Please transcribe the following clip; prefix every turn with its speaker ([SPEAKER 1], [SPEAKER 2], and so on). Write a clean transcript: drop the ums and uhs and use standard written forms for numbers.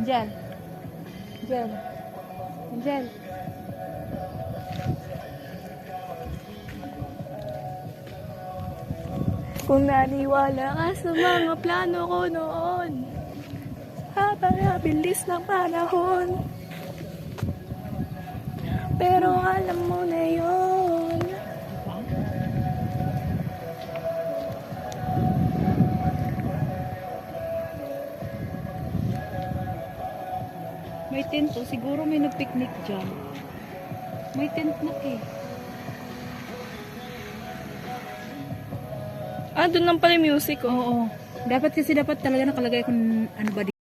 [SPEAKER 1] Diyan. Diyan. Diyan. Kung naniwala ka sa mga plano ko noon, habang bilis ng panahon, pero alam mo na yun.
[SPEAKER 2] May tent to. Siguro may nag-picnic dyan. May tent na eh.
[SPEAKER 1] Ah, doon lang pala yung music, oh.
[SPEAKER 2] Oo. Dapat talaga nakalagay kung ano ba